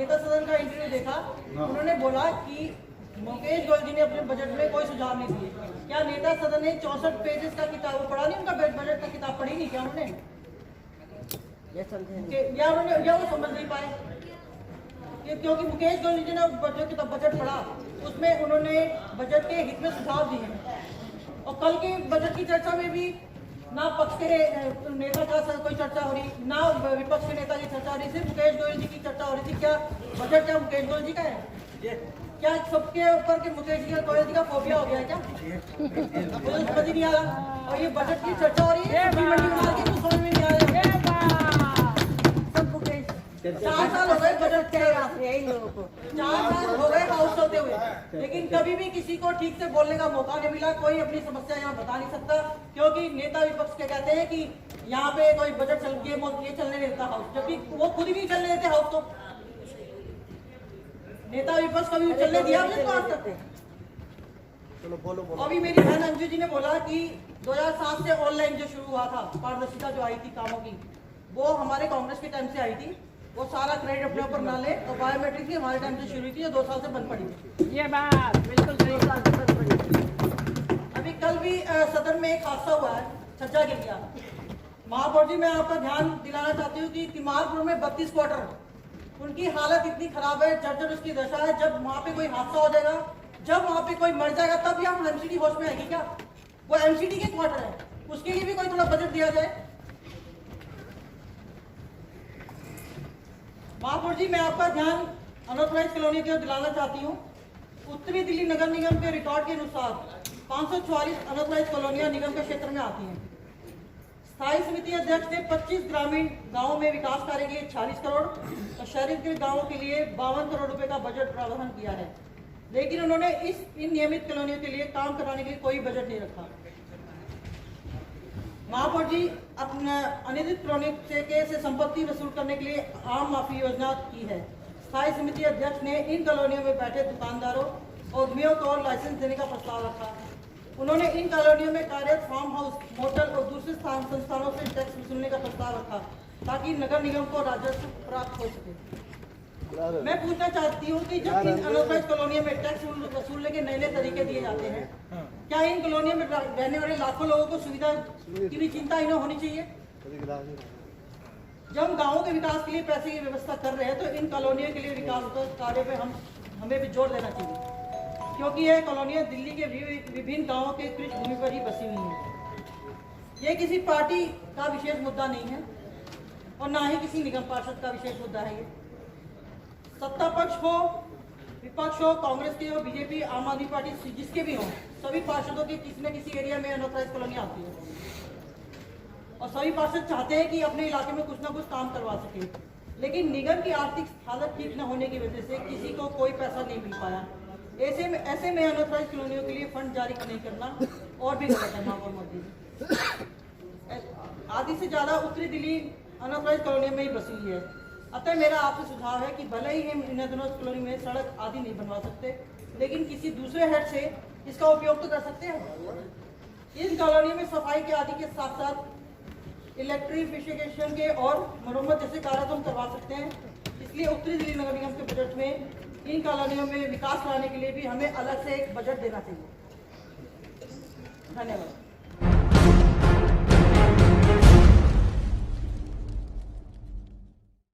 नेता सदन का इंटरव्यू देखा, उन्होंने बोला कि मुकेश गोयल जी ने अपने बजट में कोई सुझाव नहीं दिए। क्या नेता सदन ने 64 पेजेस का किताब पढ़ा नहीं, उनका बजट का किताब पढ़ी नहीं क्या उन्होंने? या वो समझ नहीं पाए? क्योंकि मुकेश गोयल जी ने बजट पढ़ा, उसमें उन्होंने बजट के हित में सुझाव दिए हैं। और कल के बजट की चर्चा में भी ना पक्ष के नेता का कोई चर्चा हो रही, ना विपक्ष के नेता की चर्चा हो रही, सिर्फ मुकेश गोयल जी की चर्चा हो रही थी। क्या बजट क्या मुकेश गोयल जी का है? क्या सबके ऊपर के मुकेश गोयल जी का फोबिया हो गया है क्या? मुझे समझ ही नहीं आ रहा। और ये बजट की चर्चा हो रही है, समझ में नहीं आ रहा। 4 साल हो गए बजट यही लोगों को, 4 साल हो गए हाउस चलते हुए, लेकिन कभी भी किसी को ठीक से बोलने का मौका नहीं मिला। कोई अपनी समस्या यहाँ बता नहीं सकता, क्योंकि नेता विपक्ष के कहते हैं कि यहाँ पे कोई बजट ये चलने देता हाउस, जबकि वो खुद भी चलने देते हाउस। तो नेता विपक्ष कभी चलने दिया आज तक? अभी मेरी बहन अंजू जी ने बोला कि 2007 से ऑनलाइन जो शुरू हुआ था, पारदर्शिता जो आई थी कामों की, वो हमारे कांग्रेस के टाइम से आई थी। वो सारा क्रेडिट अपने ऊपर ना ले। और बायोमेट्रिक भी हमारे टाइम से शुरू हुई थी, जो 2 साल से बंद पड़ी थी। ये बात बिल्कुल सही। 2 साल से बंद पड़ी थी। अभी कल भी सदन में एक हादसा हुआ है, छज्जा गिर गया। महापौर जी, मैं आपका ध्यान दिलाना चाहती हूँ कि तिमारपुर में 32 क्वार्टर, उनकी हालत इतनी खराब है, जर्जर उसकी दशा है। जब वहाँ पे कोई हादसा हो जाएगा, जब वहाँ पे कोई मर जाएगा, तब यहाँ एमसीडी होश में आएगी क्या? वो एमसीडी के क्वार्टर है, उसके लिए भी कोई थोड़ा बजट दिया जाए। महापौर जी, मैं आपका ध्यान अनऑथराइज्ड कॉलोनी की ओर दिलाना चाहती हूँ। उत्तरी दिल्ली नगर निगम के रिकॉर्ड के अनुसार 544 अनऑथराइज्ड कॉलोनियां निगम के क्षेत्र में आती हैं। स्थायी समिति अध्यक्ष ने 25 ग्रामीण गांवों में विकास कार्य के लिए 46 करोड़ और शहरी के गांवों के लिए 52 करोड़ रुपए का बजट प्रावधान किया है, लेकिन उन्होंने इन नियमित कॉलोनियों के लिए काम कराने के लिए कोई बजट नहीं रखा। महापौर जी, अपना अनियमित कॉलोनी से संपत्ति वसूल करने के लिए आम माफी योजना की है। स्थायी समिति अध्यक्ष ने इन कॉलोनियों में बैठे दुकानदारों और उद्यमियों को लाइसेंस देने का प्रस्ताव रखा। उन्होंने इन कॉलोनियों में कार्यरत फार्म हाउस, मोटल और दूसरे संस्थानों से टैक्स वसूलने का प्रस्ताव रखा, ताकि नगर निगम को राजस्व प्राप्त हो सके। मैं पूछना चाहती हूँ कि जब इन अनऑथराइज्ड कॉलोनियों में टैक्स वसूलने के नए नए तरीके दिए जाते हैं, क्या इन कॉलोनियों में रहने वाले लाखों लोगों को सुविधा की भी चिंता इन्हें होनी चाहिए? जब हम गाँवों के विकास के लिए पैसे की व्यवस्था कर रहे हैं, तो इन कॉलोनियों के लिए विकास कार्य पे हमें भी जोर देना चाहिए, क्योंकि यह कॉलोनियाँ दिल्ली के विभिन्न गाँवों के कृषि भूमि पर ही बसी हुई हैं। ये किसी पार्टी का विशेष मुद्दा नहीं है और ना ही किसी निगम पार्षद का विशेष मुद्दा है। ये सत्ता पक्ष हो, विपक्ष हो, कांग्रेस के हो, बीजेपी, आम आदमी पार्टी, जिसके भी हो, सभी पार्षदों के किसी न किसी एरिया में अनऑथराइज्ड कॉलोनी आती है और सभी पार्षद चाहते हैं कि अपने इलाके में कुछ ना कुछ काम करवा सके, लेकिन निगम की आर्थिक हालत ठीक न होने की वजह से किसी को कोई पैसा नहीं मिल पाया। ऐसे में अनऑथराइज्ड कॉलोनियों के लिए फंड जारी नहीं करना और भी गलत है। महापौर मोदी, आधी से ज्यादा उत्तरी दिल्ली अनऑथराइज्ड कॉलोनी में ही बसी हुई है। अतः मेरा आपसे सुझाव है कि भले ही हम इन अनऑथराइज्ड कॉलोनी में सड़क आदि नहीं बनवा सकते, लेकिन किसी दूसरे हेड से इसका उपयोग तो कर सकते हैं। इन कॉलोनी में सफाई के आदि के साथ साथ इलेक्ट्रिफिकेशन के और मरम्मत जैसे कार्य हम करवा सकते हैं। इसलिए उत्तरी दिल्ली नगर निगम के बजट में इन कॉलोनियों में विकास कराने के लिए भी हमें अलग से एक बजट देना चाहिए। धन्यवाद।